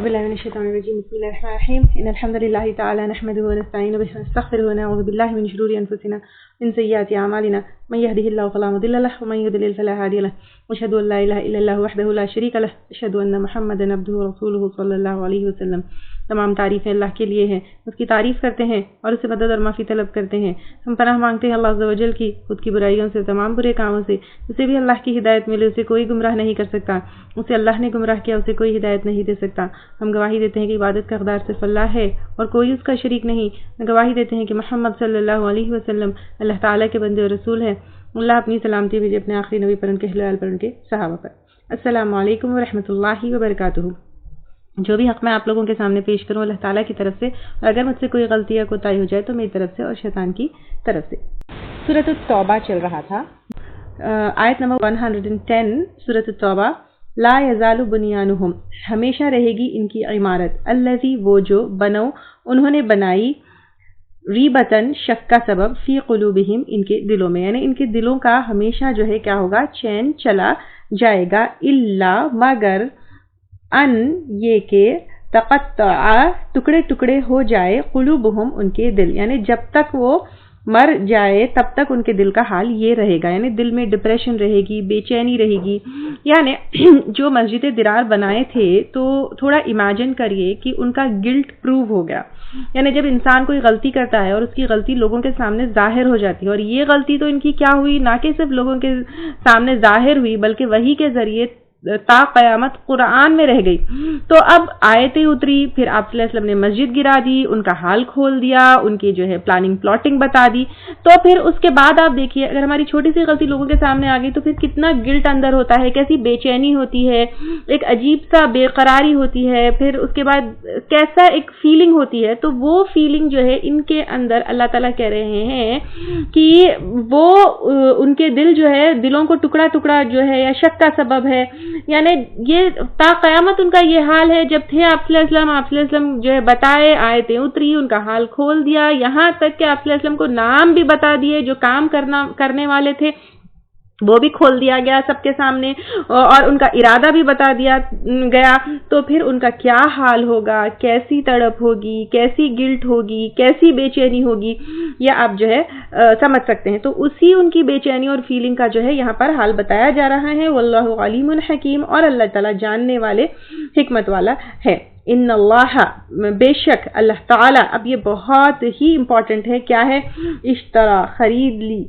بالله من الشيطان الرجيم بسم الله الرحمن الرحيم إن الحمد لله تعالى نحمده ونستعين به ونستغفره ونعوذ بالله من شرور أنفسنا من سيئات أعمالنا من يهده الله فلا مضل له ومن يضلل فلا هادي له وأشهد أن لا إله إلا الله وحده لا شريك له أشهد أن محمدا عبده ورسوله صلى الله عليه وسلم. تمام تعریفیں اللہ کے لیے ہیں، اس کی تعریف کرتے ہیں اور اسے مدد اور معافی طلب کرتے ہیں. ہم پناہ مانگتے ہیں اللہ عز و جل کی خود کی برائیوں سے، تمام برے کاموں سے. اسے بھی اللہ کی ہدایت ملے، اسے کوئی گمراہ نہیں کر سکتا. اسے اللہ نے گمراہ کیا، اسے کوئی ہدایت نہیں دے سکتا. ہم گواہی دیتے ہیں کہ عبادت کا حقدار صرف اللہ ہے اور کوئی اس کا شریک نہیں. گواہی دیتے ہیں کہ محمد صلی اللہ علیہ وسلم اللہ تعالیٰ کے بندے اور رسول ہیں. اللہ اپنی سلامتی بھیجے اپنے آخری نبی پر، ان کے اہل ویال پر، ان کے صحابہ پر. السلام علیکم ورحمۃ اللہ وبرکاتہ. جو بھی حق میں آپ لوگوں کے سامنے پیش کروں اللہ تعالیٰ کی طرف سے، اور اگر مجھ سے کوئی غلطی یا کوتاہی ہو جائے تو میری طرف سے اور شیطان کی طرف سے. سورۃ التوبہ چل رہا تھا، آیت نمبر 110 سورۃ التوبہ. لا یزال بنیانہم، ہمیشہ رہے گی ان کی عمارت. الذی، وہ جو، بنو، انہوں نے بنائی، ریبتن، شک کا سبب، فی قلوبہم، ان کے دلوں میں، یعنی ان کے دلوں کا ہمیشہ جو ہے کیا ہوگا، چین چلا جائے گا. الا، مگر، ان، یہ کہ، تقطع، ٹکڑے ٹکڑے ہو جائے، قلوبہم، ان کے دل، یعنی جب تک وہ مر جائے تب تک ان کے دل کا حال یہ رہے گا، یعنی دل میں ڈپریشن رہے گی، بے چینی رہے گی. یعنی جو مسجد درار بنائے تھے تو تھوڑا امیجن کریے کہ ان کا گلٹ پروو ہو گیا. یعنی جب انسان کوئی غلطی کرتا ہے اور اس کی غلطی لوگوں کے سامنے ظاہر ہو جاتی ہے، اور یہ غلطی تو ان کی کیا ہوئی، نہ کہ صرف لوگوں کے سامنے ظاہر ہوئی بلکہ وحی کے ذریعے تا قیامت قرآن میں رہ گئی. تو اب آیتیں اتری، پھر آپ صلی اللہ علیہ وسلم نے مسجد گرا دی، ان کا حال کھول دیا، ان کی جو ہے پلاننگ پلاٹنگ بتا دی. تو پھر اس کے بعد آپ دیکھیے اگر ہماری چھوٹی سی غلطی لوگوں کے سامنے آ گئی تو پھر کتنا گلٹ اندر ہوتا ہے، کیسی بے چینی ہوتی ہے، ایک عجیب سا بے قراری ہوتی ہے، پھر اس کے بعد کیسا ایک فیلنگ ہوتی ہے. تو وہ فیلنگ جو ہے ان کے اندر اللہ تعالیٰ کہہ رہے ہیں کہ وہ ان کے دل جو ہے، دلوں کو ٹکڑا ٹکڑا جو ہے یا شک کا سبب ہے. یعنی یہ تا قیامت ان کا یہ حال ہے. جب تھے آپ صلی اللہ علیہ وسلم جو ہے بتائے، آیتیں اتری، ان کا حال کھول دیا، یہاں تک کہ آپ صلی اللہ علیہ وسلم کو نام بھی بتا دیے، جو کام کرنے والے تھے وہ بھی کھول دیا گیا سب کے سامنے، اور ان کا ارادہ بھی بتا دیا گیا. تو پھر ان کا کیا حال ہوگا، کیسی تڑپ ہوگی، کیسی گلٹ ہوگی، کیسی بے چینی ہوگی، یہ آپ جو ہے سمجھ سکتے ہیں. تو اسی ان کی بے چینی اور فیلنگ کا جو ہے یہاں پر حال بتایا جا رہا ہے. واللہ علیم حکیم، اور اللہ تعالیٰ جاننے والے، حکمت والا ہے. ان اللہ، بے شک اللہ تعالیٰ، اب یہ بہت ہی امپورٹنٹ ہے، کیا ہے، اشترا، خرید لی،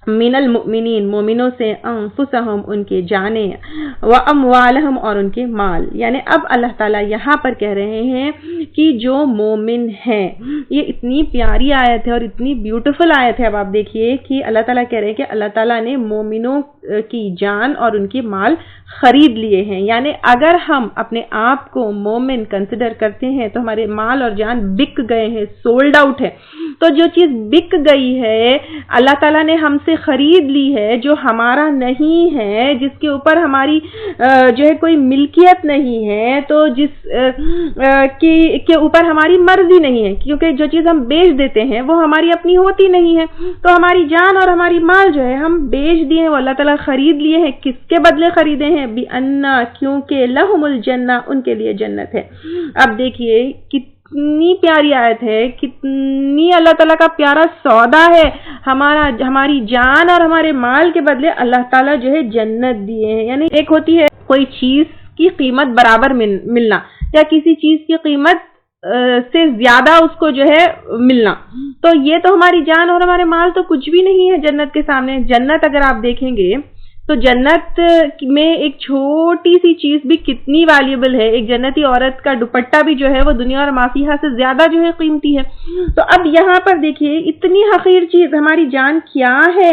من المؤمنین، مومنوں سے، انفسہم، ان کے جانیں، واموالہم، اور ان کے مال. یعنی اب اللہ تعالیٰ یہاں پر کہہ رہے ہیں کہ جو مومن ہیں، یہ اتنی پیاری آیت ہے اور اتنی بیوٹیفل آیت ہے. اب آپ دیکھیے کہ اللہ تعالیٰ کہہ رہے ہیں کہ اللہ تعالیٰ نے مومنوں کی جان اور ان کے مال خرید لیے ہیں. یعنی اگر ہم اپنے آپ کو مومن کنسیڈر کرتے ہیں تو ہمارے مال اور جان بک گئے ہیں، سولڈ آؤٹ ہے. تو جو چیز بک گئی ہے اللہ تعالیٰ نے ہم سے خرید لی ہے، جو ہمارا نہیں ہے، جس کے اوپر ہماری جو ہے کوئی ملکیت نہیں ہے، تو جس کے اوپر ہماری مرضی نہیں ہے، کیونکہ جو چیز ہم بیچ دیتے ہیں وہ ہماری اپنی ہوتی نہیں ہے. تو ہماری جان اور ہماری مال جو ہے ہم بیچ دیے ہیں، وہ اللہ تعالیٰ خرید لیے ہیں. کس کے بدلے خریدے ہیں، بِأَنَّ، کیونکہ لَهُمُ الْجَنَّةُ، ان کے لیے جنت ہے. اب دیکھیے کتنی پیاری آیت ہے، کتنی اللہ تعالیٰ کا پیارا سودا ہے. ہماری جان اور ہمارے مال کے بدلے اللہ تعالیٰ جو ہے جنت دیے ہیں. یعنی ایک ہوتی ہے کوئی چیز کی قیمت برابر ملنا، یا کسی چیز کی قیمت سے زیادہ اس کو جو ہے ملنا. تو یہ تو ہماری جان اور ہمارے مال تو کچھ بھی نہیں ہے جنت کے سامنے. جنت اگر آپ دیکھیں گے تو جنت میں ایک چھوٹی سی چیز بھی کتنی ویلیبل ہے. ایک جنتی عورت کا دوپٹہ بھی جو ہے وہ دنیا اور مافیہا سے زیادہ جو ہے قیمتی ہے. تو اب یہاں پر دیکھیے اتنی حقیر چیز ہماری جان کیا ہے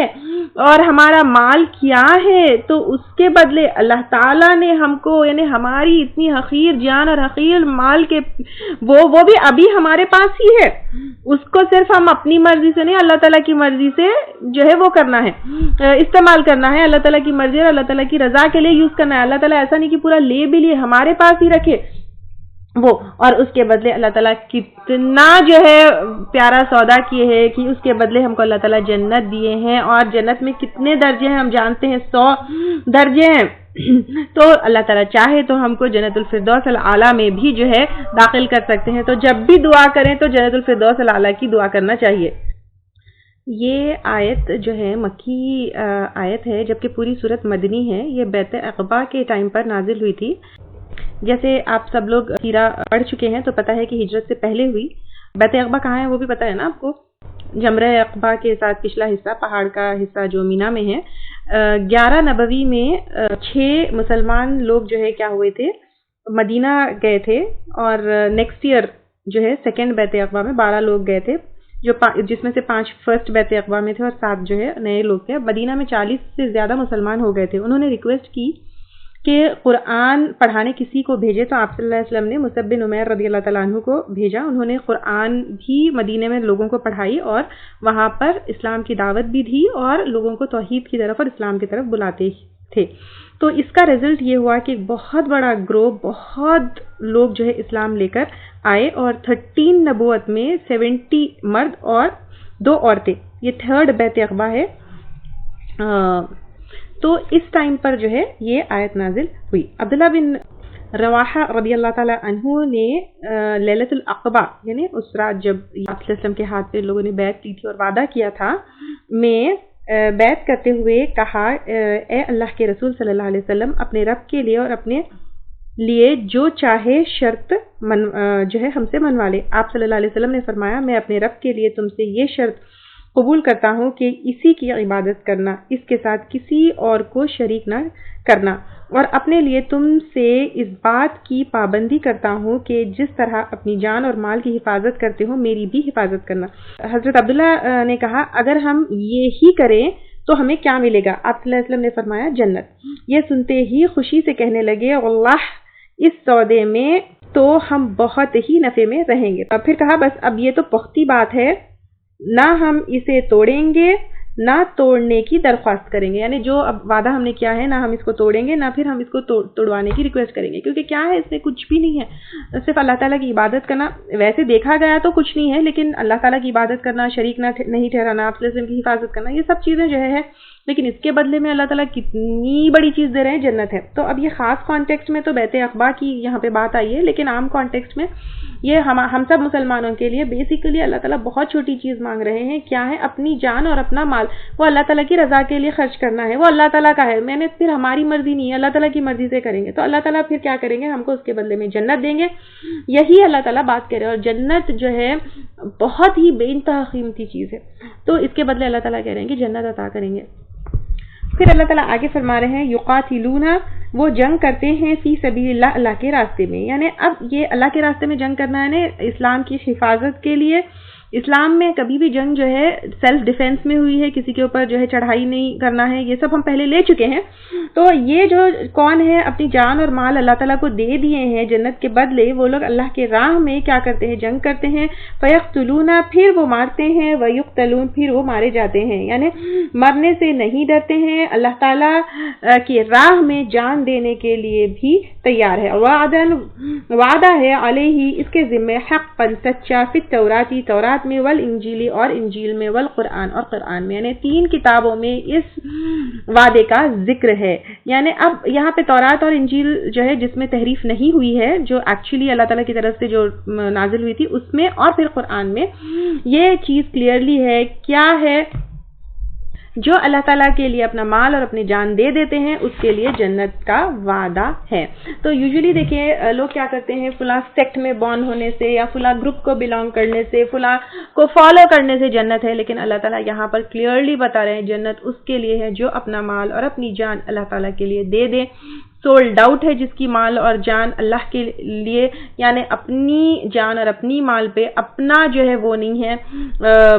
اور ہمارا مال کیا ہے، تو اس کے بدلے اللہ تعالیٰ نے ہم کو، یعنی ہماری اتنی حقیر جان اور حقیر مال کے وہ بھی ابھی ہمارے پاس ہی ہے. اس کو صرف ہم اپنی مرضی سے نہیں، اللہ تعالیٰ کی مرضی سے جو ہے وہ کرنا ہے، استعمال کرنا ہے. اللہ تعالیٰ کی مرضی اور اللہ تعالیٰ کی رضا کے لیے یوز کرنا ہے. اللہ تعالیٰ ایسا نہیں کہ پورا لے بھی لیے ہمارے پاس ہی رکھے وہ، اور اس کے بدلے اللہ تعالیٰ کتنا جو ہے پیارا سودا کیے ہے کہ اس کے بدلے ہم کو اللہ تعالیٰ جنت دیے ہیں. اور جنت میں کتنے درجے ہیں ہم جانتے ہیں، 100 درجے ہیں. تو اللہ تعالیٰ چاہے تو ہم کو جنت الفردوس الاعلیٰ میں بھی جو ہے داخل کر سکتے ہیں. تو جب بھی دعا کریں تو جنت الفردوس الاعلیٰ کی دعا کرنا چاہیے. یہ آیت جو ہے مکی آیت ہے، جبکہ پوری صورت مدنی ہے. یہ بیت عقبہ کے ٹائم پر نازل ہوئی تھی. جیسے آپ سب لوگ سیرہ پڑھ چکے ہیں تو پتہ ہے کہ ہجرت سے پہلے ہوئی. بیت عقبہ کہاں ہے وہ بھی پتہ ہے نا آپ کو، جمرہ عقبہ کے ساتھ پچھلا حصہ، پہاڑ کا حصہ جو مینا میں ہے. 11 نبوی میں 6 مسلمان لوگ جو ہے کیا ہوئے تھے، مدینہ گئے تھے، اور نیکسٹ ایئر جو ہے سیکنڈ بیت عقبہ میں 12 لوگ گئے تھے، جس میں سے 5 فرسٹ بیت عقبہ میں تھے اور 7 جو ہے نئے لوگ تھے. مدینہ میں 40 سے زیادہ مسلمان ہو گئے تھے. انہوں نے ریکویسٹ کی کہ قرآن پڑھانے کسی کو بھیجے، تو آپ صلی اللہ علیہ وسلم نے مصعب بن عمیر رضی اللہ تعالیٰ عنہ کو بھیجا. انہوں نے قرآن بھی مدینے میں لوگوں کو پڑھائی اور وہاں پر اسلام کی دعوت بھی دی اور لوگوں کو توحید کی طرف اور اسلام کی طرف بلاتے تھے. تو اس کا رزلٹ یہ ہوا کہ بہت بڑا گروہ، بہت لوگ جو ہے اسلام لے کر آئے، اور 13 نبوت میں 70 مرد اور 2 عورتیں. یہ 3rd بیت عقبہ ہے. تو اس ٹائم پر جو ہے یہ آیت نازل ہوئی. عبداللہ بن رواحہ رضی اللہ تعالیٰ عنہ نے لیلۃ العقبہ، یعنی اس رات جب آپ صلی اللہ علیہ وسلم کے ہاتھ پہ لوگوں نے بیعت کی تھی اور وعدہ کیا تھا، میں بیعت کرتے ہوئے کہا، اے اللہ کے رسول صلی اللہ علیہ وسلم، اپنے رب کے لیے اور اپنے لیے جو چاہے شرط جو ہے ہم سے منوا لے. آپ صلی اللہ علیہ وسلم نے فرمایا، میں اپنے رب کے لیے تم سے یہ شرط قبول کرتا ہوں کہ اسی کی عبادت کرنا، اس کے ساتھ کسی اور کو شریک نہ کرنا، اور اپنے لیے تم سے اس بات کی پابندی کرتا ہوں کہ جس طرح اپنی جان اور مال کی حفاظت کرتے ہو میری بھی حفاظت کرنا. حضرت عبداللہ نے کہا، اگر ہم یہی کریں تو ہمیں کیا ملے گا؟ آپ صلی اللہ علیہ وسلم نے فرمایا، جنت. یہ سنتے ہی خوشی سے کہنے لگے، اللہ، اس سودے میں تو ہم بہت ہی نفع میں رہیں گے. پھر کہا، بس اب یہ تو پختہ بات ہے، نہ ہم اسے توڑیں گے نہ توڑنے کی درخواست کریں گے. یعنی جو اب وعدہ ہم نے کیا ہے، نہ ہم اس کو توڑیں گے نہ پھر ہم اس کو توڑوانے کی ریکویسٹ کریں گے، کیونکہ کیا ہے، اس میں کچھ بھی نہیں ہے، صرف اللہ تعالیٰ کی عبادت کرنا. ویسے دیکھا گیا تو کچھ نہیں ہے، لیکن اللہ تعالیٰ کی عبادت کرنا، شریک نہیں ٹھہرانا، آپ صلی اللہ علیہ وسلم کی حفاظت کرنا، یہ سب چیزیں جو ہے، لیکن اس کے بدلے میں اللہ تعالیٰ کتنی بڑی چیز دے رہے ہیں، جنت ہے. تو اب یہ خاص کانٹیکسٹ میں تو بیت عقبہ کی یہاں پہ بات آئی ہے، لیکن عام کانٹیکسٹ میں یہ ہم سب مسلمانوں کے لیے بیسیکلی اللہ تعالیٰ بہت چھوٹی چیز مانگ رہے ہیں. کیا ہے؟ اپنی جان اور اپنا مال وہ اللہ تعالیٰ کی رضا کے لیے خرچ کرنا ہے. وہ اللہ تعالیٰ کا ہے، میں نے پھر ہماری مرضی نہیں ہے، اللہ تعالیٰ کی مرضی سے کریں گے تو اللہ تعالیٰ پھر کیا کریں گے؟ ہم کو اس کے بدلے میں جنت دیں گے. یہی اللہ تعالیٰ بات کر رہے ہیں، اور جنت جو ہے بہت ہی بے انتہا قیمتی چیز ہے. تو اس کے بدلے اللہ تعالیٰ کہہ رہے ہیں کہ جنت عطا کریں گے. پھر اللہ تعالیٰ آگے فرما رہے ہیں، یقاتلون، وہ جنگ کرتے ہیں، فی سبیل اللہ، اللہ کے راستے میں. یعنی اب یہ اللہ کے راستے میں جنگ کرنا ہے نا، اسلام کی حفاظت کے لیے. اسلام میں کبھی بھی جنگ جو ہے سیلف ڈیفenس میں ہوئی ہے، کسی کے اوپر جو ہے چڑھائی نہیں کرنا ہے، یہ سب ہم پہلے لے چکے ہیں. تو یہ جو کون ہے اپنی جان اور مال اللہ تعالیٰ کو دے دیے ہیں جنت کے بدلے، وہ لوگ اللہ کے راہ میں کیا کرتے ہیں؟ جنگ کرتے ہیں. فیقتلون، پھر وہ مارتے ہیں، ویقتلون، پھر وہ مارے جاتے ہیں. یعنی مرنے سے نہیں ڈرتے ہیں، اللہ تعالیٰ کی راہ میں جان دینے کے لیے بھی تیار ہے. وعدہ ہے علیہ، اس کے ذمہ، حقا، سچا، فی التوراتی، تورات میں، والانجیلی، اور انجیل میں، والقرآن، اور قرآن میں. یعنی 3 کتابوں میں اس وعدے کا ذکر ہے. یعنی اب یہاں پہ تورات اور انجیل جو ہے جس میں تحریف نہیں ہوئی ہے، جو ایکچولی اللہ تعالیٰ کی طرف سے جو نازل ہوئی تھی اس میں، اور پھر قرآن میں یہ چیز کلیئرلی ہے. کیا ہے؟ جو اللہ تعالیٰ کے لیے اپنا مال اور اپنی جان دے دیتے ہیں اس کے لیے جنت کا وعدہ ہے. تو یوزلی دیکھیں لوگ کیا کرتے ہیں، فلاں سیکٹ میں بورن ہونے سے یا فلاں گروپ کو بلانگ کرنے سے، فلاں کو فالو کرنے سے جنت ہے. لیکن اللہ تعالیٰ یہاں پر کلیئرلی بتا رہے ہیں جنت اس کے لیے ہے جو اپنا مال اور اپنی جان اللہ تعالیٰ کے لیے دے دے. سولڈ آؤٹ ہے جس کی مال اور جان اللہ کے لیے، یعنی اپنی جان اور اپنی مال پہ اپنا جو ہے وہ نہیں ہے،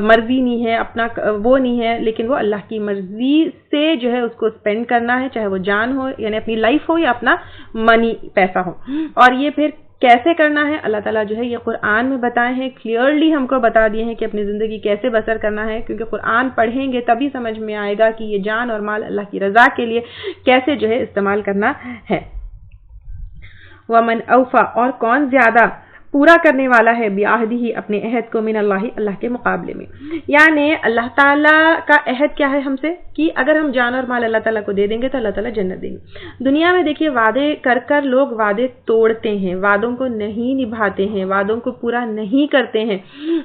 مرضی نہیں ہے، اپنا وہ نہیں ہے، لیکن وہ اللہ کی مرضی سے جو ہے اس کو اسپینڈ کرنا ہے، چاہے وہ جان ہو یعنی اپنی لائف ہو یا اپنا منی پیسہ ہو. اور یہ پھر کیسے کرنا ہے اللہ تعالیٰ جو ہے یہ قرآن میں بتائے ہیں، کلیئرلی ہم کو بتا دیے ہیں کہ اپنی زندگی کیسے بسر کرنا ہے. کیونکہ قرآن پڑھیں گے تبھی سمجھ میں آئے گا کہ یہ جان اور مال اللہ کی رضا کے لیے کیسے جو ہے استعمال کرنا ہے. وَمَنْ أَوْفَى، اور کون زیادہ پورا کرنے والا ہے بعہدہ اپنے عہد کو من اللہ اللہ کے مقابلے میں. یعنی اللہ تعالیٰ کا عہد کیا ہے ہم سے کہ اگر ہم جان اور مال اللہ تعالیٰ کو دے دیں گے تو اللہ تعالیٰ جنت دیں گے. دنیا میں دیکھیے وعدے کر لوگ وعدے توڑتے ہیں, وعدوں کو نہیں نبھاتے ہیں, وعدوں کو پورا نہیں کرتے ہیں,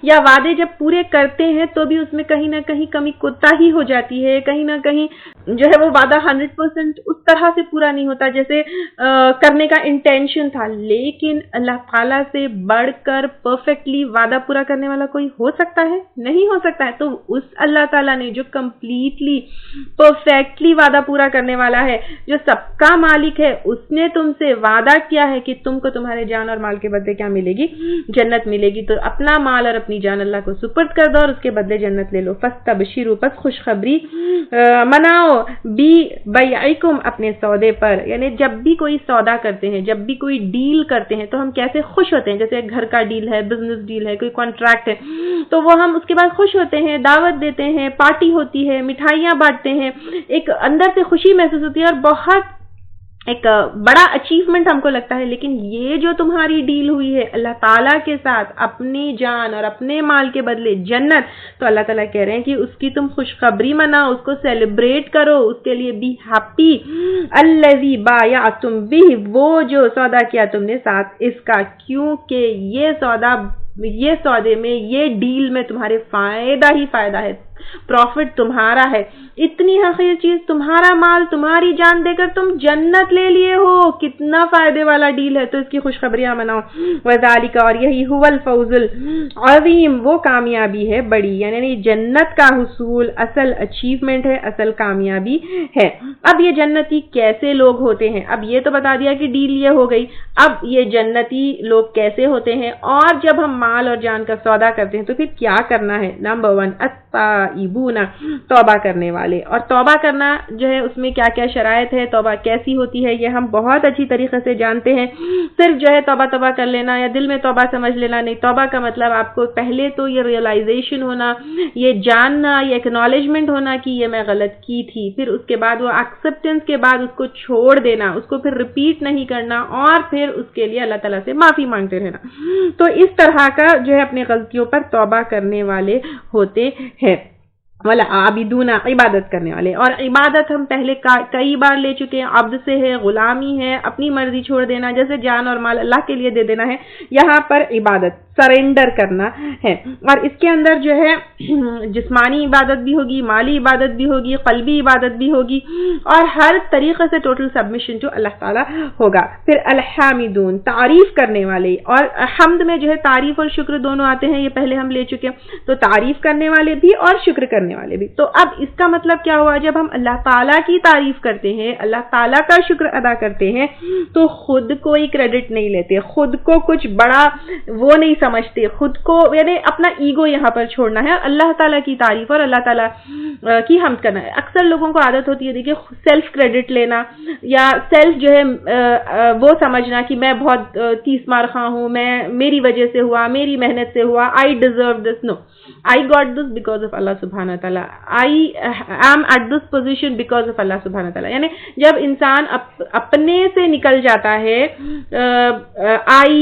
یا وعدے جب پورے کرتے ہیں تو بھی اس میں کہیں نہ کہیں کمی کوتاہی ہو جاتی ہے, کہیں نہ کہیں جو ہے وہ وعدہ 100% اس طرح سے پورا نہیں ہوتا جیسے کرنے کا انٹینشن تھا. لیکن اللہ تعالیٰ سے بڑھ کر پرفیکٹلی وعدہ پورا کرنے والا کوئی ہو سکتا ہے؟ نہیں ہو سکتا ہے. تو اس اللہ تعالیٰ نے جو کمپلیٹلی پرفیکٹلی وعدہ پورا کرنے والا ہے, جو سب کا مالک ہے, اس نے تم سے وعدہ کیا ہے کہ تم کو تمہارے جان اور مال کے بدلے کیا ملے گی؟ جنت ملے گی. تو اپنا مال اور اپنی جان اللہ کو سپرد کر دو اور اس کے بدلے جنت لے لو. فاستبشروا, پس خوشخبری مناؤ, بیعکم, اپنے سودے پر. یعنی جب بھی کوئی سودا کرتے ہیں, جب بھی کوئی ڈیل کرتے ہیں تو ہم کیسے خوش ہوتے ہیں. جیسے گھر کا ڈیل ہے, بزنس ڈیل ہے, کوئی کانٹریکٹ ہے, تو وہ ہم اس کے بعد خوش ہوتے ہیں, دعوت دیتے ہیں, پارٹی ہوتی ہے, مٹھائیاں بانٹتے ہیں, ایک اندر سے خوشی محسوس ہوتی ہے اور بہت ایک بڑا اچیومنٹ ہم کو لگتا ہے. لیکن یہ جو تمہاری ڈیل ہوئی ہے اللہ تعالیٰ کے ساتھ, اپنی جان اور اپنے مال کے بدلے جنت, تو اللہ تعالیٰ کہہ رہے ہیں کہ اس کی تم خوشخبری مناؤ, اس کو سیلیبریٹ کرو, اس کے لیے بی ہیپی. الذی بایعتم بہ, وہ جو سودا کیا تم نے ساتھ اس کا, کیونکہ یہ سودے میں, یہ ڈیل میں تمہارے فائدہ ہی فائدہ ہے, پروفٹ تمہارا ہے. اتنی حقیر چیز, تمہارا مال, تمہاری جان دے کر تم جنت لے لیے ہو, کتنا فائدے والا ڈیل ہے. تو اس کی خوشخبریاں مناؤ. وذالک, اور یہی هو الفوز العظیم, وہ کامیابی ہے بڑی. یعنی جنت کا حصول اصل اچیومنٹ ہے, اصل کامیابی ہے. اب یہ جنتی کیسے لوگ ہوتے ہیں؟ اب یہ تو بتا دیا کہ ڈیل یہ ہو گئی. اب یہ جنتی لوگ کیسے ہوتے ہیں, اور جب ہم مال اور جان کا سودا کرتے ہیں تو پھر کیا کرنا ہے؟ نمبر 1, التائبون, توبہ کرنے والے. اور توبہ کرنا جو ہے اس میں کیا کیا شرائط ہے, توبہ کیسی ہوتی ہے, یہ ہم بہت اچھی طریقے سے جانتے ہیں. صرف جو ہے توبہ کر لینا یا دل میں توبہ سمجھ لینا نہیں. توبہ کا مطلب آپ کو پہلے تو یہ ریئلائزیشن ہونا, یہ جاننا, یہ ایکنالجمنٹ ہونا کہ یہ میں غلط کی تھی. پھر اس کے بعد وہ ایکسپٹنس کے بعد اس کو چھوڑ دینا, اس کو پھر ریپیٹ نہیں کرنا, اور پھر اس کے لیے اللہ تعالیٰ سے معافی مانگتے رہنا. تو اس طرح کا جو ہے اپنے غلطیوں پر توبہ کرنے والے ہوتے ہیں. والعابدون, عبادت کرنے والے. اور عبادت ہم پہلے کئی بار لے چکے ہیں. عبد سے ہے, غلامی ہے, اپنی مرضی چھوڑ دینا, جیسے جان اور مال اللہ کے لیے دے دینا ہے. یہاں پر عبادت سرنڈر کرنا ہے. اور اس کے اندر جو ہے جسمانی عبادت بھی ہوگی, مالی عبادت بھی ہوگی, قلبی عبادت بھی ہوگی, اور ہر طریقے سے ٹوٹل سبمیشن جو اللہ تعالیٰ ہوگا. پھر الحامدون, تعریف کرنے والے. اور حمد میں جو ہے تعریف اور شکر دونوں آتے ہیں, یہ پہلے ہم لے چکے ہیں. تو تعریف کرنے والے بھی اور شکر کرنے والے بھی. تو اب اس کا مطلب کیا ہوا؟ جب ہم اللہ تعالیٰ کی تعریف کرتے ہیں, اللہ تعالیٰ کا شکر ادا کرتے ہیں, تو خود کوئی کریڈٹ نہیں لیتے, خود کو کچھ بڑا وہ نہیں سمجھتے, خود کو یعنی اپنا ایگو یہاں پر چھوڑنا ہے, اللہ تعالیٰ کی تعریف اور اللہ تعالیٰ کی حمد کرنا ہے. اکثر لوگوں کو عادت ہوتی ہے دیکھیے سیلف کریڈٹ لینا, یا سیلف جو ہے وہ سمجھنا کہ میں بہت 30 مار خواہ ہوں, میں میری وجہ سے ہوا, میری محنت سے ہوا, I deserve this. No, I got this because of Allah subhanahu wa ta'ala. I am at this position because of Allah subhanahu wa ta'ala. یعنی جب انسان اپنے سے نکل جاتا ہے, I,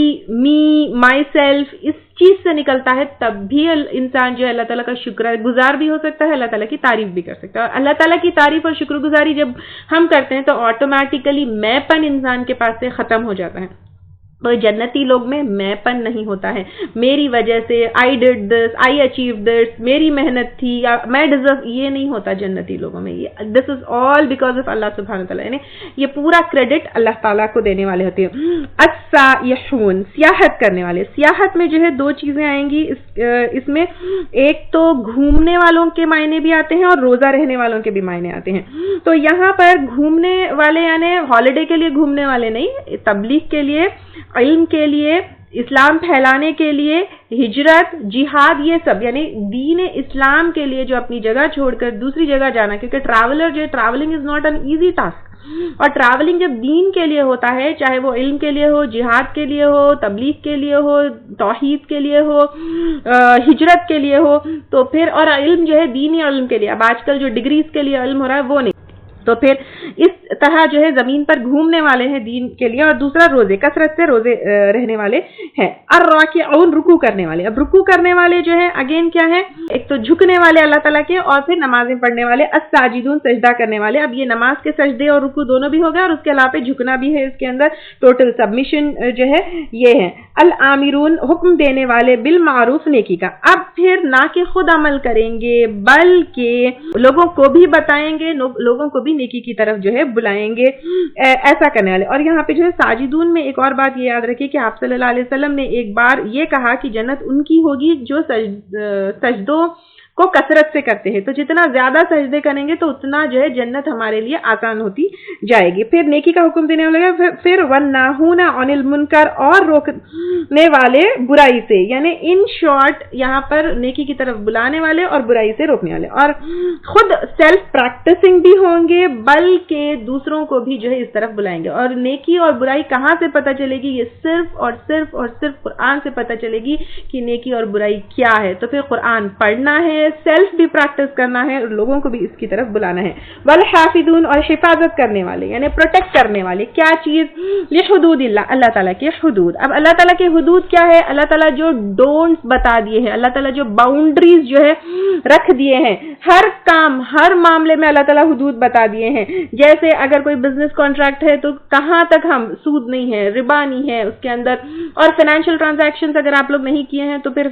me, myself, اس چیز سے نکلتا ہے, تب بھی انسان جو ہے اللہ تعالیٰ کا شکر گزار بھی ہو سکتا ہے, اللہ تعالیٰ کی تعریف بھی کر سکتا ہے. اور اللہ تعالیٰ کی تعریف اور شکر گزاری جب ہم کرتے ہیں تو آٹومیٹیکلی میں پن انسان کے پاس سے ختم ہو جاتا ہے. تو جنتی لوگ میں پن نہیں ہوتا ہے, میری وجہ سے I did this, I achieved this, میری محنت تھی یا میں deserve, یہ نہیں ہوتا جنتی لوگوں میں. This is all because of Allah subhanahu wa ta'ala. یعنی یہ پورا کریڈٹ اللہ تعالیٰ کو دینے والے ہوتے ہیں. السائحون, سیاحت کرنے والے. سیاحت میں جو ہے 2 چیزیں آئیں گی اس میں. ایک تو گھومنے والوں کے معنی بھی آتے ہیں اور روزہ رہنے والوں کے بھی معنی آتے ہیں. تو یہاں پر گھومنے والے یعنی ہالیڈے کے لیے گھومنے والے نہیں, تبلیغ کے لیے, علم کے لیے, اسلام پھیلانے کے لیے, ہجرت, جہاد, یہ سب یعنی دین اسلام کے لیے جو اپنی جگہ چھوڑ کر دوسری جگہ جانا. کیونکہ ٹریولر جو ہے, travelling is not an easy task, اور ٹریولنگ جب دین کے لیے ہوتا ہے, چاہے وہ علم کے لیے ہو, جہاد کے لیے ہو, تبلیغ کے لیے ہو, توحید کے لیے ہو, ہجرت کے لیے ہو, تو پھر اور علم جو ہے دینی علم کے لیے. اب آج کل جو ڈگریز کے لیے علم ہو رہا ہے وہ نہیں. تو پھر اس طرح جو ہے زمین پر گھومنے والے ہیں دین کے لیے، اور دوسرا روزے، کثرت سے روزے رہنے والے ہیں۔ الراکعون رکوع کرنے والے، اب رکوع کرنے والے جو ہے اگین کیا ہے، ایک تو جھکنے والے اللہ تعالیٰ کے، اور پھر نمازیں پڑھنے والے، الساجدون سجدہ کرنے والے۔ اب یہ نماز کے سجدے اور رکوع دونوں بھی ہو گئے، اور اس کے علاوہ جھکنا بھی ہے اس کے اندر، ٹوٹل سبمیشن جو ہے یہ ہے۔ العامرون حکم دینے والے، بالمعروف نیکی کا۔ اب پھر نہ کہ خود عمل کریں گے بلکہ لوگوں کو بھی بتائیں گے، لوگوں کو بھی نیکی کی طرف جو ہے بلائیں گے، ایسا کرنے والے۔ اور یہاں پہ جو ہے ساجدون میں ایک اور بات یہ یاد رکھیے کہ آپ صلی اللہ علیہ وسلم نے ایک بار یہ کہا کہ جنت ان کی ہوگی جو سجدوں کو کثرت سے کرتے ہیں، تو جتنا زیادہ سجدے کریں گے تو اتنا جو ہے جنت ہمارے لیے آسان ہوتی جائے گی۔ پھر نیکی کا حکم دینے والے، پھر والناہون عن المنکر اور روکنے والے برائی سے، یعنی ان شارٹ یہاں پر نیکی کی طرف بلانے والے اور برائی سے روکنے والے، اور خود سیلف پریکٹسنگ بھی ہوں گے بلکہ دوسروں کو بھی جو ہے اس طرف بلائیں گے۔ اور نیکی اور برائی کہاں سے پتہ چلے گی؟ یہ صرف اور صرف قرآن سے پتہ چلے گی کہ نیکی اور برائی کیا ہے۔ تو پھر قرآن پڑھنا ہے، سیلف بھی پریکٹس کرنا ہے، اور لوگوں کو بھی اس کی طرف بلانا ہے۔ والحافظون اور حفاظت کرنے والے، یعنی پروٹیکٹ کرنے والے، کیا چیز؟ لحدود اللہ، اللہ تعالیٰ کے حدود۔ اب اللہ تعالیٰ کے حدود کیا ہے؟ اللہ تعالیٰ جو ڈونٹس بتا دیے ہیں، اللہ تعالیٰ جو باؤنڈریز جو ہے رکھ دیے ہیں، ہر کام ہر معاملے میں اللہ تعالیٰ حدود بتا دیے ہیں۔ جیسے اگر کوئی بزنس کانٹریکٹ ہے تو کہاں تک ہم، سود نہیں ہے، ربا نہیں ہے اس کے اندر، اور فائنینشیل ٹرانزیکشنز اگر آپ لوگ نہیں کیے ہیں تو پھر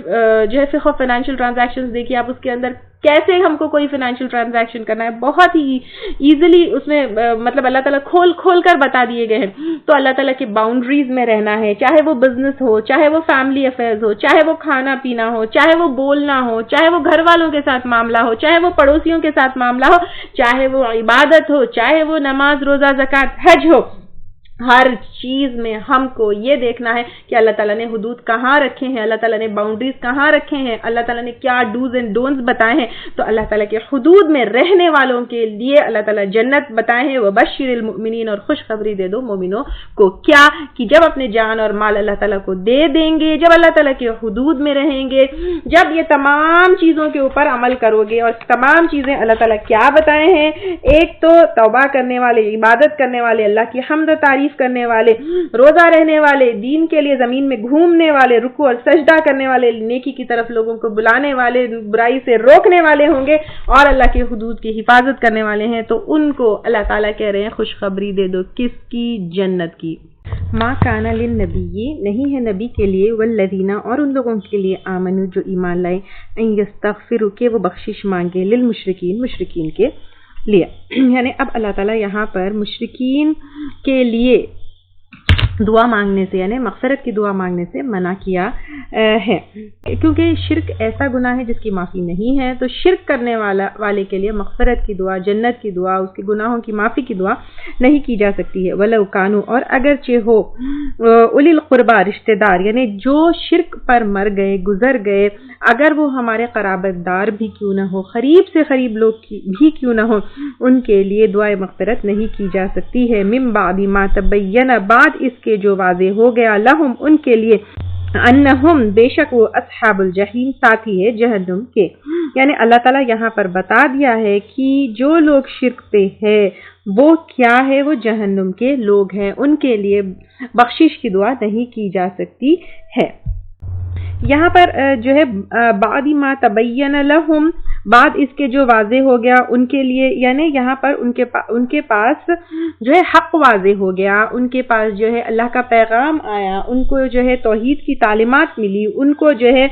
جو ہے فقہ فائنینشیل ٹرانزیکشنز دیکھیے آپ، اس کے اندر کیسے ہم کو کوئی فائنینشیل ٹرانزیکشن کرنا ہے، بہت ہی ایزیلی اس میں مطلب اللہ تعالیٰ کھول کر بتا دیے گئے ہیں۔ تو اللہ تعالیٰ کی باؤنڈریز میں رہنا ہے، چاہے وہ بزنس ہو، چاہے وہ فیملی افیئرز ہو، چاہے وہ کھانا پینا ہو، چاہے وہ بولنا ہو، چاہے وہ گھر والوں کے ساتھ معاملہ ہو، چاہے وہ پڑوسیوں کے ساتھ معاملہ ہو، چاہے وہ عبادت ہو، چاہے وہ نماز روزہ زکوٰۃ حج ہو، ہر چیز میں ہم کو یہ دیکھنا ہے کہ اللہ تعالیٰ نے حدود کہاں رکھے ہیں، اللہ تعالیٰ نے باؤنڈریز کہاں رکھے ہیں، اللہ تعالیٰ نے کیا ڈوز اینڈ ڈونٹس بتائے ہیں۔ تو اللہ تعالیٰ کے حدود میں رہنے والوں کے لیے اللہ تعالیٰ جنت بتائے ہیں، وبشر المؤمنین، اور خوشخبری دے دو مومنوں کو، کیا کہ جب اپنے جان اور مال اللہ تعالیٰ کو دے دیں گے، جب اللہ تعالیٰ کے حدود میں رہیں گے، جب یہ تمام چیزوں کے اوپر عمل کرو گے۔ اور تمام چیزیں اللہ تعالیٰ کیا بتائے ہیں؟ ایک تو توبہ کرنے والے، عبادت کرنے والے، اللہ کی حمد و تعریف کرنے والے، روزہ رہنے والے، دین کے لیے زمین میں گھومنے والے، رکوع اور سجدہ کرنے والے، نیکی کی طرف لوگوں کو بلانے والے، برائی سے روکنے والے ہوں گے، اور اللہ کے حدود کی حفاظت کرنے والے ہیں۔ تو ان کو اللہ تعالیٰ کہہ رہے ہیں خوشخبری دے دو، کس کی؟ جنت کی۔ ما کان للنبی، نہیں ہے نبی کے لیے، والذین، اور ان لوگوں کے لیے، آمنوا جو ایمان لائے، ان یستغفروا کہ وہ بخشش مانگے، للمشرکین، مشرکین کے لیے۔ یعنی اب اللہ تعالیٰ یہاں پر مشرکین کے لیے دعا مانگنے سے، یعنی مغفرت کی دعا مانگنے سے منع کیا ہے، کیونکہ شرک ایسا گناہ ہے جس کی معافی نہیں ہے۔ تو شرک کرنے والے کے لیے مغفرت کی دعا، جنت کی دعا، اس کے گناہوں کی معافی کی دعا نہیں کی جا سکتی ہے۔ وَلَوْ كَانُوا، اور اگرچہ ہو، اولی القربا، رشتہ دار، یعنی جو شرک پر مر گئے، گزر گئے، اگر وہ ہمارے قرابت دار بھی کیوں نہ ہو، قریب سے قریب لوگ بھی کیوں نہ ہو، ان کے لیے دعائے مغفرت نہیں کی جا سکتی ہے۔ من بعد ما تبین، بعد اس کے جو واضح ہو گیا، لہم، ان کے لیے، انہم، بے شک وہ، اصحاب الجحیم، ساتھی ہے جہنم کے۔ یعنی اللہ تعالیٰ یہاں پر بتا دیا ہے کہ جو لوگ شرک پہ ہے وہ کیا ہے، وہ جہنم کے لوگ ہیں، ان کے لیے بخشش کی دعا نہیں کی جا سکتی ہے۔ یہاں پر جو ہے بعد ما تبین لہم، بعد اس کے جو واضح ہو گیا ان کے لیے، یعنی یہاں پر ان کے پاس جو ہے حق واضح ہو گیا، ان کے پاس جو ہے اللہ کا پیغام آیا، ان کو جو ہے توحید کی تعلیمات ملی، ان کو جو ہے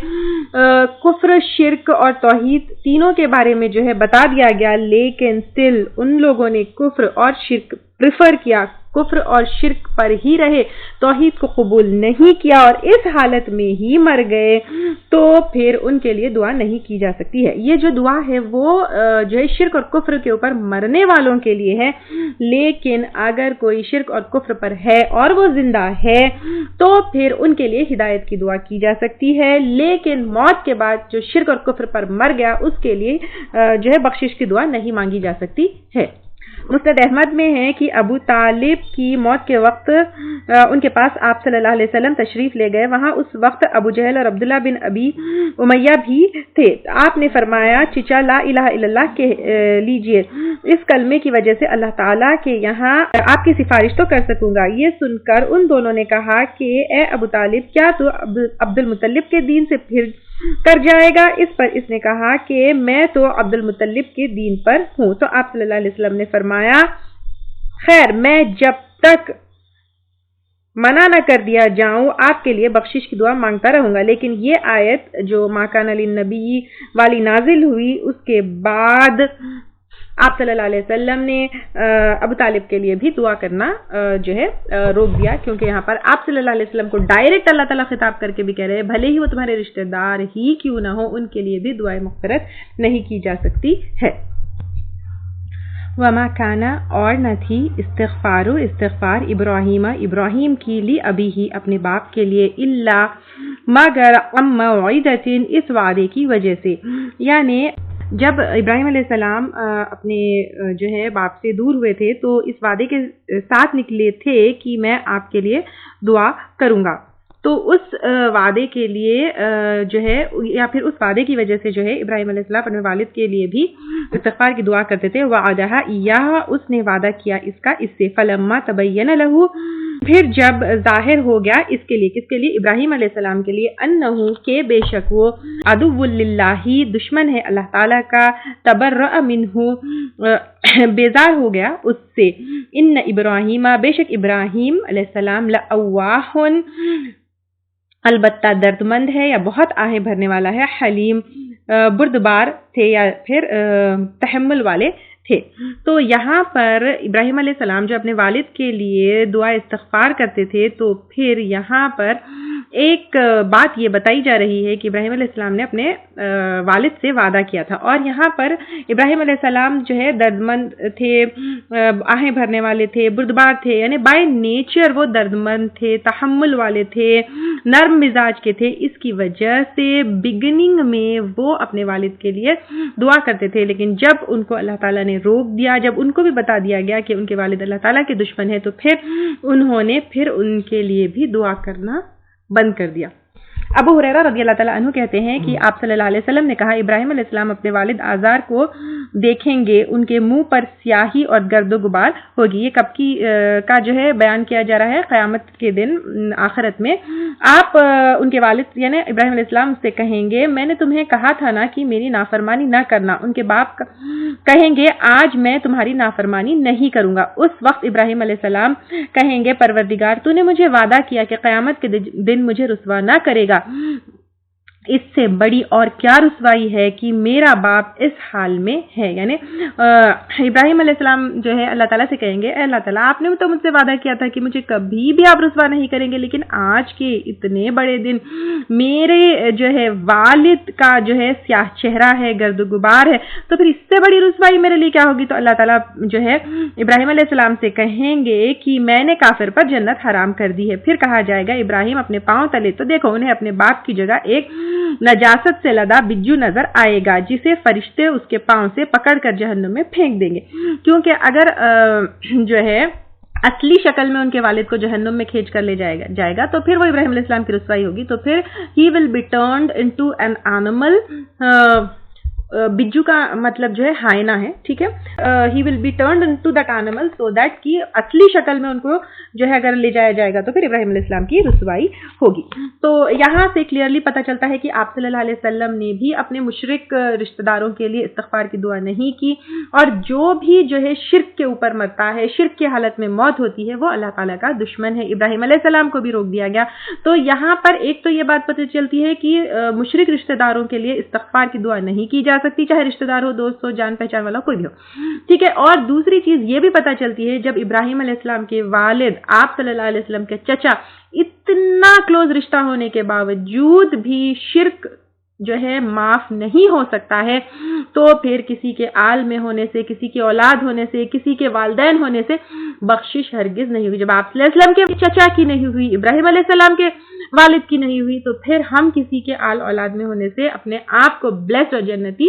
کفر، شرک اور توحید تینوں کے بارے میں جو ہے بتا دیا گیا، لیکن سٹل ان لوگوں نے کفر اور شرک پریفر کیا، کفر اور شرک پر ہی رہے، توحید کو قبول نہیں کیا اور اس حالت میں ہی مر گئے، تو پھر ان کے لیے دعا نہیں کی جا سکتی ہے۔ یہ جو دعا ہے وہ جو ہے شرک اور کفر کے اوپر مرنے والوں کے لیے ہے، لیکن اگر کوئی شرک اور کفر پر ہے اور وہ زندہ ہے تو پھر ان کے لیے ہدایت کی دعا کی جا سکتی ہے، لیکن موت کے بعد جو شرک اور کفر پر مر گیا اس کے لیے جو ہے بخشش کی دعا نہیں مانگی جا سکتی ہے۔ مسند احمد میں ہے کہ ابو طالب کی موت کے وقت ان کے پاس آپ صلی اللہ علیہ وسلم تشریف لے گئے. وہاں اس وقت ابو جہل اور عبداللہ بن ابی امیہ بھی تھے. آپ نے فرمایا چچا لا الہ الا اللہ کہہ لیجئے, اس کلمے کی وجہ سے اللہ تعالیٰ کے یہاں آپ کی سفارش تو کر سکوں گا. یہ سن کر ان دونوں نے کہا کہ اے ابو طالب کیا تو عبد المطلب کے دین سے پھر کر جائے گا؟ اس پر اس نے کہا کہ میں تو عبد المطلب کے دین پر ہوں. تو آپ صلی اللہ علیہ وسلم نے فرمایا خیر, میں جب تک منع نہ کر دیا جاؤں آپ کے لیے بخشش کی دعا مانگتا رہوں گا. لیکن یہ آیت جو ما کان للنبی والی نازل ہوئی, اس کے بعد آپ صلی اللہ علیہ وسلم نے ابو طالب کے لیے بھی دعا کرنا جو ہے روک دیا, کیونکہ یہاں پر آپ صلی اللہ علیہ وسلم کو ڈائریکٹ اللہ تعالیٰ خطاب کر کے بھی کہہ رہے ہیں بھلے ہی وہ تمہارے رشتہ دار ہی کیوں نہ ہو, ان کے لیے بھی دعائیں مغفرت نہیں کی جا سکتی ہے. وما کانا, اور نہ تھی استغفار ابراہیم کی لی ابی ہی اپنے باپ کے لیے, الا مگر موعدۃ, اس وعدے کی وجہ سے. یعنی جب ابراہیم علیہ السلام اپنے جو ہے باپ سے دور ہوئے تھے تو اس وعدے کے ساتھ نکلے تھے کہ میں آپ کے لیے دعا کروں گا. تو اس وعدے کے لیے جو ہے یا پھر اس وعدے کی وجہ سے جو ہے ابراہیم علیہ السلام اپنے والد کے لیے بھی استغفار کی دعا کرتے تھے. وعدہ ایہا, اس نے وعدہ کیا اس کا اس سے. فلما تبین لہ, پھر جب ظاہر ہو گیا اس کے لیے, کس کے لیے؟ ابراہیم علیہ السلام کے لیے, انہو کہ بے شک وہ عدو للہ, دشمن ہے اللہ تعالیٰ کا, تبرأ منہ, بیزار ہو گیا اس سے. ان ابراہیم, بے شک ابراہیم علیہ السلام, لأواہ, البتہ درد مند ہے یا بہت آہیں بھرنے والا ہے, حلیم, بردبار تھے یا پھر تحمل والے تھے. تو یہاں پر ابراہیم علیہ السلام جو اپنے والد کے لیے دعا استغفار کرتے تھے, تو پھر یہاں پر ایک بات یہ بتائی جا رہی ہے کہ ابراہیم علیہ السلام نے اپنے والد سے وعدہ کیا تھا, اور یہاں پر ابراہیم علیہ السلام جو ہے درد مند تھے, آہیں بھرنے والے تھے, بردبار تھے, یعنی بائی نیچر وہ درد مند تھے, تحمل والے تھے, نرم مزاج کے تھے. اس کی وجہ سے بگننگ میں وہ اپنے والد کے لیے دعا کرتے تھے, لیکن جب ان کو اللہ تعالیٰ نے روک دیا, جب ان کو بھی بتا دیا گیا کہ ان کے والد اللہ تعالیٰ کے دشمن ہیں, تو پھر انہوں نے پھر ان کے لیے بھی دعا کرنا بند کر دیا. ابو ہریرہ رضی اللہ تعالیٰ عنہ کہتے ہیں کہ آپ صلی اللہ علیہ وسلم نے کہا ابراہیم علیہ السلام اپنے والد آزار کو دیکھیں گے, ان کے منہ پر سیاہی اور گرد و غبار ہوگی. یہ کب کی کا جو ہے بیان کیا جا رہا ہے, قیامت کے دن آخرت میں. آپ ان کے والد یعنی ابراہیم علیہ السلام سے کہیں گے میں نے تمہیں کہا تھا نا کہ میری نافرمانی نہ کرنا. ان کے باپ کہیں گے آج میں تمہاری نافرمانی نہیں کروں گا. اس وقت ابراہیم علیہ السلام کہیں گے پروردگار تو نے مجھے وعدہ کیا کہ قیامت کے دن مجھے رسوا نہ کرے گا, اس سے بڑی اور کیا رسوائی ہے کہ میرا باپ اس حال میں ہے. یعنی ابراہیم علیہ السلام جو ہے اللہ تعالیٰ سے کہیں گے اے اللہ تعالیٰ آپ نے تو مجھ سے وعدہ کیا تھا کہ مجھے کبھی بھی آپ رسوا نہیں کریں گے, لیکن آج کے اتنے بڑے دن میرے جو ہے والد کا جو ہے سیاہ چہرہ ہے, گرد و غبار ہے, تو پھر اس سے بڑی رسوائی میرے لیے کیا ہوگی. تو اللہ تعالیٰ جو ہے ابراہیم علیہ السلام سے کہیں گے کہ میں نے کافر پر جنت حرام کر دی ہے. پھر کہا جائے گا ابراہیم اپنے پاؤں تلے, تو دیکھو انہیں اپنے باپ کی جگہ ایک نجاست سے لدا بجو نظر آئے گا جسے فرشتے اس کے پاؤں سے پکڑ کر جہنم میں پھینک دیں گے. کیونکہ اگر جو ہے اصلی شکل میں ان کے والد کو جہنم میں کھینچ کر لے جائے گا تو پھر وہ ابراہیم علیہ السلام کی رسوائی ہوگی. تو پھر he will be turned into an animal, بجو کا مطلب جو ہے ہائنا ہے, ٹھیک ہے. He will be turned into that animal so that کی اصلی شکل میں ان کو جو ہے اگر لے جایا جائے گا تو پھر ابراہیم علیہ السلام کی رسوائی ہوگی. تو یہاں سے کلیئرلی پتہ چلتا ہے کہ آپ صلی اللہ علیہ وسلم نے بھی اپنے مشرک رشتہ داروں کے لیے استغفار کی دعا نہیں کی, اور جو بھی جو ہے شرک کے اوپر مرتا ہے, شرک کی حالت میں موت ہوتی ہے, وہ اللہ تعالیٰ کا دشمن ہے. ابراہیم علیہ السلام کو بھی روک دیا گیا. تو یہاں پر ایک تو یہ بات پتہ چلتی ہے کہ مشرک رشتہ داروں کے لیے استغفار کی دعا نہیں کی جا سکتی, چاہے رشتہ دار ہو, دوست ہو, جان پہچان والا کوئی بھی ہو, ٹھیک ہے. اور دوسری چیز یہ بھی پتہ چلتی ہے جب ابراہیم علیہ السلام کے والد آپ صلی اللہ علیہ وسلم کے چچا اتنا کلوز رشتہ ہونے کے باوجود بھی شرک جو ہے معاف نہیں ہو سکتا ہے, تو پھر کسی کے آل میں ہونے سے, کسی کی اولاد ہونے سے, کسی کے والدین ہونے سے بخشش ہرگز نہیں ہوئی. جب آپ صلی اللہ علیہ وسلم کے چچا کی نہیں ہوئی, ابراہیم علیہ السلام کے والد کی نہیں ہوئی, تو پھر ہم کسی کے آل اولاد میں ہونے سے اپنے آپ کو بلیسڈ اور جنتی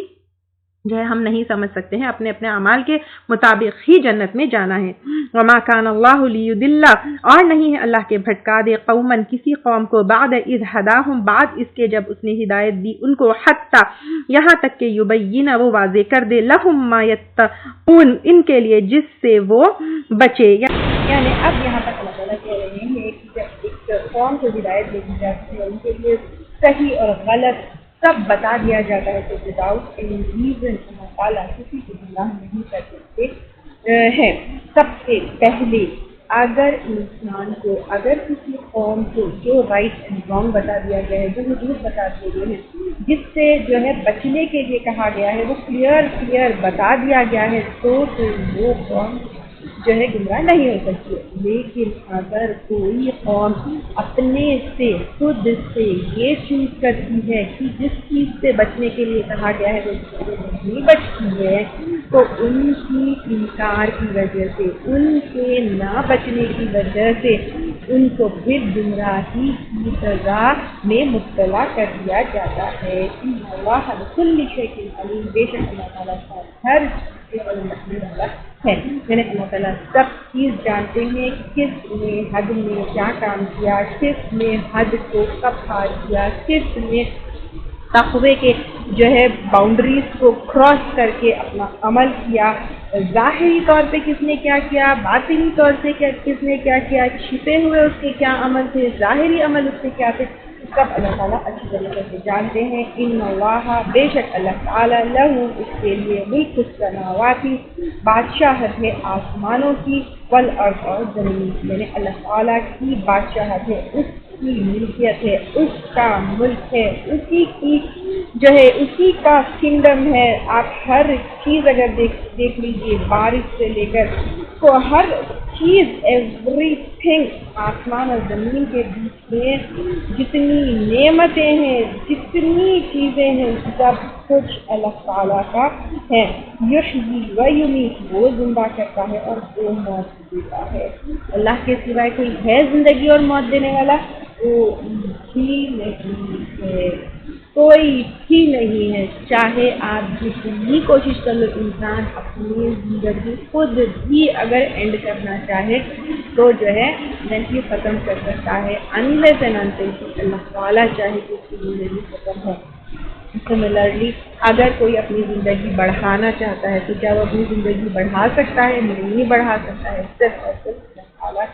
جو ہے ہم نہیں سمجھ سکتے ہیں، اپنے اپنے اعمال کے مطابق ہی جنت میں جانا ہے۔ وما کان اللہ لیضل، اور نہیں ہے اللہ کے بھٹکا دے قوما کسی قوم کو، بعد اذ ہداہم بعد اس کے جب اس نے ہدایت دی ان کو، حتی یہاں تک کہ یبین وہ واضح کر دے، لہم ما یتقون ان کے لیے جس سے وہ بچے۔ یعنی اب یہاں پر اللہ تعالیٰ کہہ رہے ہیں کہ جب ایک قوم کو ہدایت دی جاتی ہے، ان کے لیے صحیح اور غلط سب بتا دیا جاتا ہے، تو وداؤٹ اینی ریزن اللہ تعالیٰ کسی کو گمراہ نہیں کر سکتے ہیں۔ سب سے پہلے اگر انسان کو، اگر کسی قوم کو جو رائٹ اینڈ رانگ بتا دیا گیا ہے، جو حدود بتا دیے گئے ہیں، جس سے جو ہے بچنے کے لیے کہا گیا ہے، وہ کلیئر بتا دیا گیا ہے، تو وہ قوم جو ہے گمراہ نہیں ہو سکتی۔ لیکن اگر کوئی قوم اپنے سے خود سے یہ چیز کرتی ہے کہ جس چیز سے بچنے کے لیے کہا گیا ہے وہ نہیں بچتی ہے، تو ان کی انکار کی وجہ سے، ان کے نہ بچنے کی وجہ سے ان کو پھر گمراہی کی سزا میں مبتلا کر دیا جاتا ہے۔ ان اللہ بکل شیء علیم، بے شک اللہ تعالیٰ ہر چیز کے علم رکھنے والا ہے، یعنی اللہ تعالیٰ سب چیز جانتے ہیں، کس نے حد میں کیا کام کیا، کس نے حد کو کب پار کیا، کس نے تقوی کے جو ہے باؤنڈریز کو کراس کر کے اپنا عمل کیا، ظاہری طور پہ کس نے کیا کیا، باطنی طور سے کس نے کیا کیا، چھپے ہوئے اس کے کیا عمل تھے، ظاہری عمل اس کے کیا تھے، سب اللہ تعالیٰ اچھی طریقے سے جانتے ہیں۔ ان اللہ بے شک اللہ تعالیٰ لہو اس کے لیے ملک السماوات بادشاہت ہے آسمانوں کی، والارض اور زمین کی، یعنی اللہ تعالیٰ کی بادشاہت ہے، اس کی ملکیت ہے، اس کا ملک ہے، اسی کی جو ہے اسی کا کنگڈم ہے۔ آپ ہر چیز اگر دیکھ لیجیے، بارش سے لے کر تو ہر چیز، ایوری تھنگ، آسمان اور زمین کے بیچ میں جتنی نعمتیں ہیں، جتنی چیزیں ہیں، سب کچھ اللہ تعالیٰ کا ہے۔ یحیی و یمیت، وہ زندہ کرتا ہے اور وہ موت دیتا ہے۔ اللہ کے سوائے کوئی ہے زندگی اور موت دینے والا؟ بھی نہیں ہے، کوئی بھی نہیں ہے۔ چاہے آپ جتنی کوشش کر لو، انسان اپنی زندگی خود بھی اگر اینڈ کرنا چاہے تو جو ہے نہیں ختم کر سکتا ہے، unless and until اللہ تعالیٰ چاہے کہ اس کی زندگی ختم ہو۔ سملرلی اگر کوئی اپنی زندگی بڑھانا چاہتا ہے تو کیا وہ اپنی زندگی بڑھا سکتا ہے؟ نہیں بڑھا سکتا ہے، صرف اور صرف اللہ تعالیٰ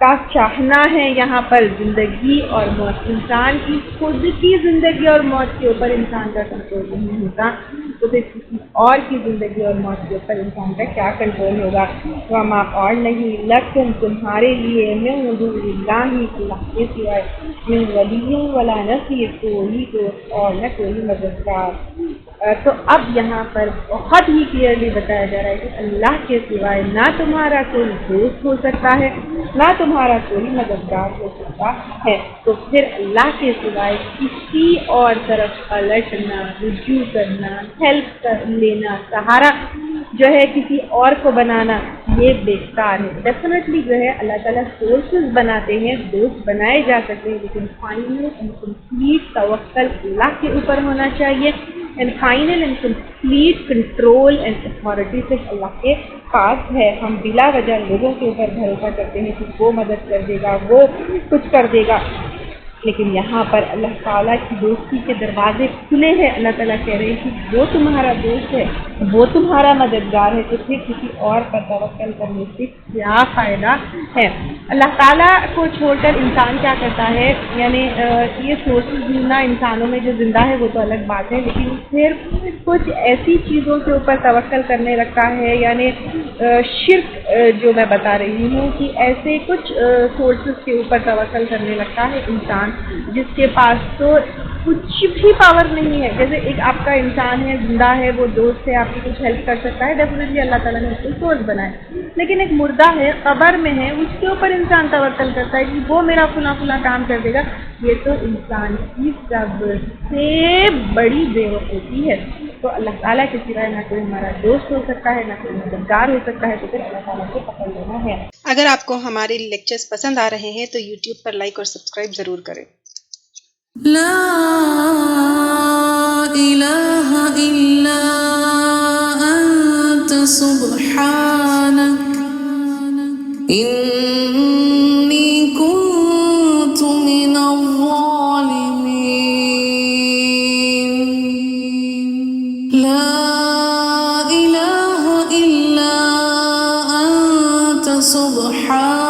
کا چاہنا ہے یہاں پر زندگی اور موت۔ انسان کی خود کی زندگی اور موت کے اوپر انسان کا کنٹرول نہیں ہوتا، تو پھر کسی اور کی زندگی اور موت کے اوپر انسان کا کیا کنٹرول ہوگا؟ وما اور نہیں، لکم تمہارے لیے، من دون اللہ اللہ کے سوائے، من ولی ولا نصیر، کوئی دوست اور نہ کوئی مددگار۔ تو اب یہاں پر بہت ہی کلیئرلی بتایا جا رہا ہے کہ اللہ کے سوائے نہ تمہارا کوئی دوست ہو سکتا ہے، نہ تمہارا کوئی مددگار ہو سکتا ہے۔ تو پھر اللہ کے سوائے کسی اور طرف پلٹنا، رجوع کرنا، ہیلپ کر لینا، سہارا جو ہے کسی اور کو بنانا، یہ بیکار ہے۔ ڈیفینیٹلی جو ہے اللہ تعالیٰ سورسز بناتے ہیں، دوست بنائے جا سکتے ہیں، لیکن فائنل اینڈ کمپلیٹ توکل اللہ کے اوپر ہونا چاہیے، and final and complete control and authority صرف اللہ کے پاس ہے۔ ہم بلا وجہ لوگوں کے اوپر بھروسہ کرتے ہیں کہ وہ مدد کر دے گا، وہ کچھ کر دے گا، لیکن یہاں پر اللہ تعالیٰ کی دوستی کے دروازے کھلے ہیں۔ اللہ تعالیٰ کہہ رہے ہیں کہ وہ تمہارا دوست ہے، وہ تمہارا مددگار ہے، تو پھر کسی اور پر توکل کرنے سے کیا فائدہ ہے؟ اللہ تعالیٰ کو چھوڑ کر انسان کیا کرتا ہے؟ یعنی یہ سورسز ڈھونڈنا انسانوں میں جو زندہ ہے وہ تو الگ بات ہے، لیکن پھر کچھ ایسی چیزوں کے اوپر توکل کرنے لگتا ہے، یعنی شرک جو میں بتا رہی ہوں کہ ایسے کچھ سورسز کے اوپر توکل کرنے لگتا ہے انسان جس کے پاس تو کچھ بھی پاور نہیں ہے۔ جیسے ایک آپ کا انسان ہے، زندہ ہے، وہ دوست ہے، آپ کی کچھ ہیلپ کر سکتا ہے، ڈیفینیٹلی اللہ تعالیٰ نے اس کو سورس بنائے، لیکن ایک مردہ ہے، قبر میں ہے، اس کے اوپر انسان توکل کرتا ہے کہ وہ میرا فلاں فلاں کام کر دے گا، یہ تو انسان کی سب سے بڑی بیوقوفی ہے۔ تو اللہ تعالیٰ کے سوائے نہ کوئی ہمارا دوست ہو سکتا ہے، نہ کوئی مددگار ہو سکتا ہے، تو پھر اللہ تعالیٰ کو پکڑ لینا ہے۔ اگر آپ کو ہمارے لیکچرز پسند آ رہے ہیں تو یوٹیوب پر لائک اور سبسکرائب ضرور کریں۔ لا الہ الا سبحانك إني كنت من الظالمين لا إله إلا أنت سبحانك